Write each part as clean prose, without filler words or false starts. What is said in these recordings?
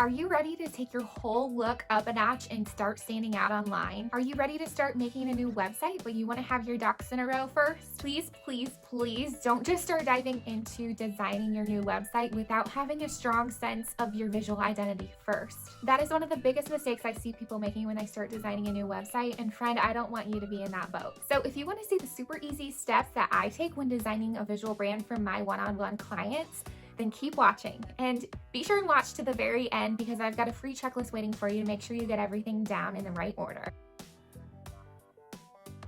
Are you ready to take your whole look up a notch and start standing out online? Are you ready to start making a new website, but you want to have your ducks in a row first? Please, please, please don't just start diving into designing your new website without having a strong sense of your visual identity first. That is one of the biggest mistakes I see people making when they start designing a new website, and friend, I don't want you to be in that boat. So if you want to see the super easy steps that I take when designing a visual brand for my one-on-one clients, then keep watching, and be sure and watch to the very end because I've got a free checklist waiting for you to make sure you get everything down in the right order.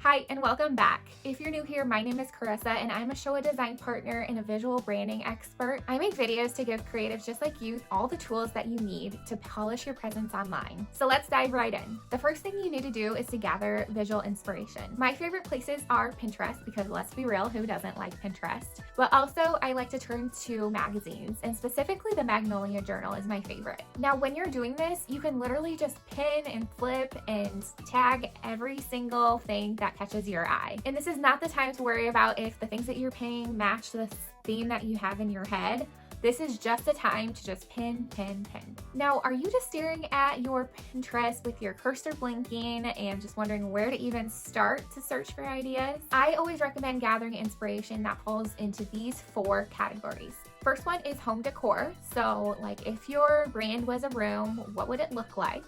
Hi, and welcome back. If you're new here, my name is Carissa, and I'm a show design partner and a visual branding expert. I make videos to give creatives just like you all the tools that you need to polish your presence online. So let's dive right in. The first thing you need to do is to gather visual inspiration. My favorite places are Pinterest because let's be real, who doesn't like Pinterest? But also I like to turn to magazines, and specifically the Magnolia Journal is my favorite. Now, when you're doing this, you can literally just pin and flip and tag every single thing that catches your eye. And this is not the time to worry about if the things that you're pinning match the theme that you have in your head. This is just the time to just pin, pin, pin. Now, are you just staring at your Pinterest with your cursor blinking and just wondering where to even start to search for ideas? I always recommend gathering inspiration that falls into these 4 categories. First one is home decor. So like if your brand was a room, what would it look like?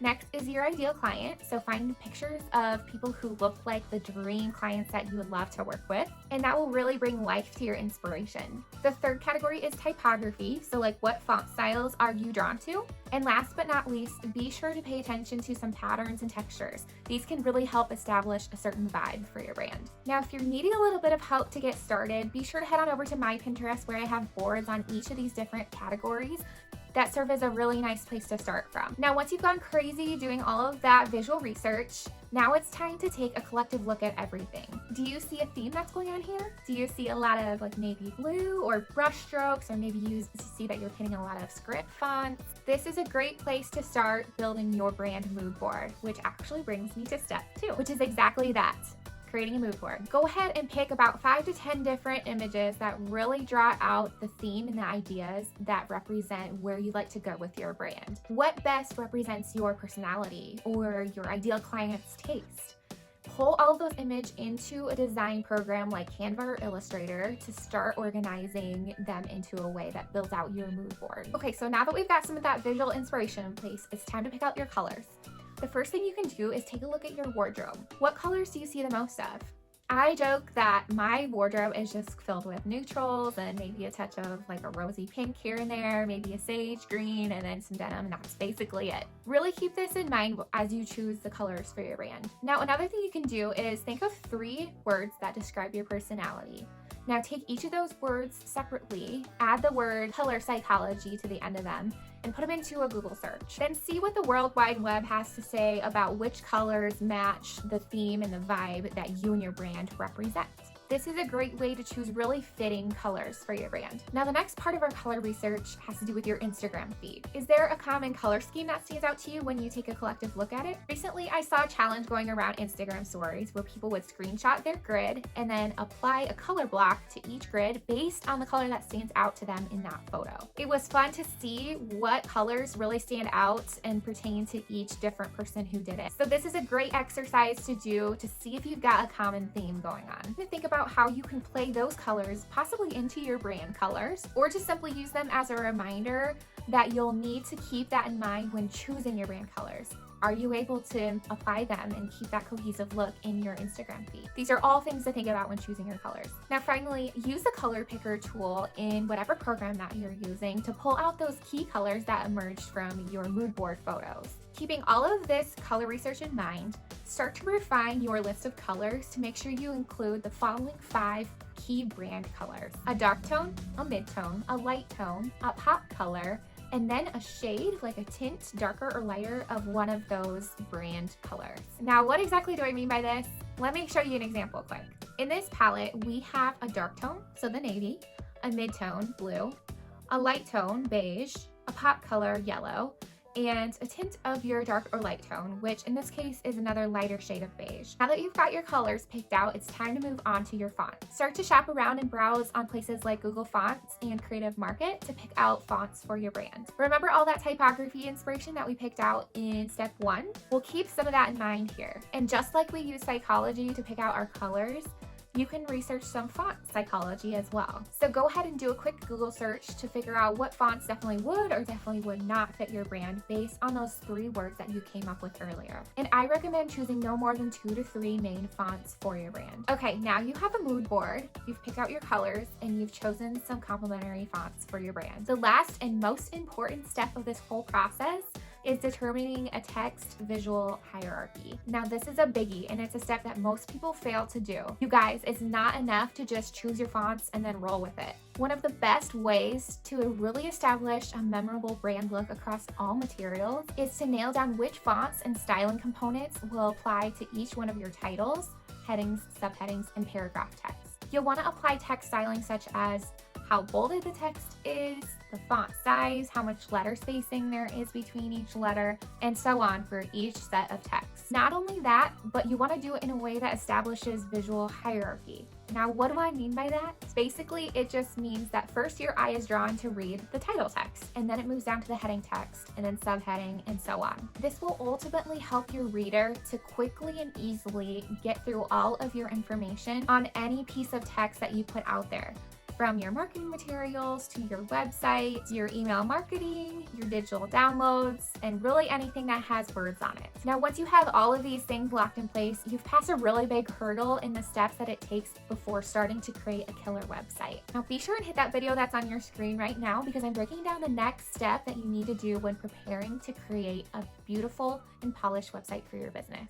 Next is your ideal client. So find pictures of people who look like the dream clients that you would love to work with, and that will really bring life to your inspiration. The third category is typography. So like what font styles are you drawn to? And last but not least, be sure to pay attention to some patterns and textures. These can really help establish a certain vibe for your brand. Now, if you're needing a little bit of help to get started, be sure to head on over to my Pinterest where I have boards on each of these different categories that serve as a really nice place to start from. Now, once you've gone crazy doing all of that visual research, now it's time to take a collective look at everything. Do you see a theme that's going on here? Do you see a lot of like navy blue or brush strokes, or maybe you see that you're pinning a lot of script fonts? This is a great place to start building your brand mood board, which actually brings me to step 2, which is exactly that. Creating a mood board. Go ahead and pick about 5 to 10 different images that really draw out the theme and the ideas that represent where you'd like to go with your brand. What best represents your personality or your ideal client's taste? Pull all of those images into a design program like Canva or Illustrator to start organizing them into a way that builds out your mood board. Okay, so now that we've got some of that visual inspiration in place, it's time to pick out your colors. The first thing you can do is take a look at your wardrobe. What colors do you see the most of? I joke that my wardrobe is just filled with neutrals and maybe a touch of like a rosy pink here and there, maybe a sage green, and then some denim, and that's basically it. Really keep this in mind as you choose the colors for your brand. Now, another thing you can do is think of 3 words that describe your personality. Now take each of those words separately, add the word color psychology to the end of them, and put them into a Google search. Then see what the World Wide Web has to say about which colors match the theme and the vibe that you and your brand represent. This is a great way to choose really fitting colors for your brand. Now, the next part of our color research has to do with your Instagram feed. Is there a common color scheme that stands out to you when you take a collective look at it? Recently, I saw a challenge going around Instagram stories where people would screenshot their grid and then apply a color block to each grid based on the color that stands out to them in that photo. It was fun to see what colors really stand out and pertain to each different person who did it. So this is a great exercise to do to see if you've got a common theme going on. Think about how you can play those colors possibly into your brand colors, or just simply use them as a reminder that you'll need to keep that in mind when choosing your brand colors. Are you able to apply them and keep that cohesive look in your Instagram feed? These are all things to think about when choosing your colors. Now, finally, use the color picker tool in whatever program that you're using to pull out those key colors that emerged from your mood board photos. Keeping all of this color research in mind, start to refine your list of colors to make sure you include the following 5 key brand colors: a dark tone, a mid-tone, a light tone, a pop color, and then a shade, like a tint, darker or lighter, of one of those brand colors. Now, what exactly do I mean by this? Let me show you an example quick. In this palette, we have a dark tone, so the navy, a mid-tone, blue, a light tone, beige, a pop color, yellow, and a tint of your dark or light tone, which in this case is another lighter shade of beige. Now that you've got your colors picked out, it's time to move on to your font. Start to shop around and browse on places like Google Fonts and Creative Market to pick out fonts for your brand. Remember all that typography inspiration that we picked out in step 1? We'll keep some of that in mind here. And just like we use psychology to pick out our colors, you can research some font psychology as well. So go ahead and do a quick Google search to figure out what fonts definitely would or definitely would not fit your brand based on those 3 words that you came up with earlier. And I recommend choosing no more than 2 to 3 main fonts for your brand. Okay, now you have a mood board, you've picked out your colors, and you've chosen some complementary fonts for your brand. The last and most important step of this whole process is determining a text visual hierarchy. Now this is a biggie and it's a step that most people fail to do. You guys, it's not enough to just choose your fonts and then roll with it. One of the best ways to really establish a memorable brand look across all materials is to nail down which fonts and styling components will apply to each one of your titles, headings, subheadings, and paragraph text. You'll want to apply text styling such as how bolded the text is, the font size, how much letter spacing there is between each letter, and so on for each set of text. Not only that, but you want to do it in a way that establishes visual hierarchy. Now, what do I mean by that? Basically, it just means that first your eye is drawn to read the title text, and then it moves down to the heading text, and then subheading, and so on. This will ultimately help your reader to quickly and easily get through all of your information on any piece of text that you put out there, from your marketing materials to your website, your email marketing, your digital downloads, and really anything that has words on it. Now, once you have all of these things locked in place, you've passed a really big hurdle in the steps that it takes before starting to create a killer website. Now, be sure and hit that video that's on your screen right now because I'm breaking down the next step that you need to do when preparing to create a beautiful and polished website for your business.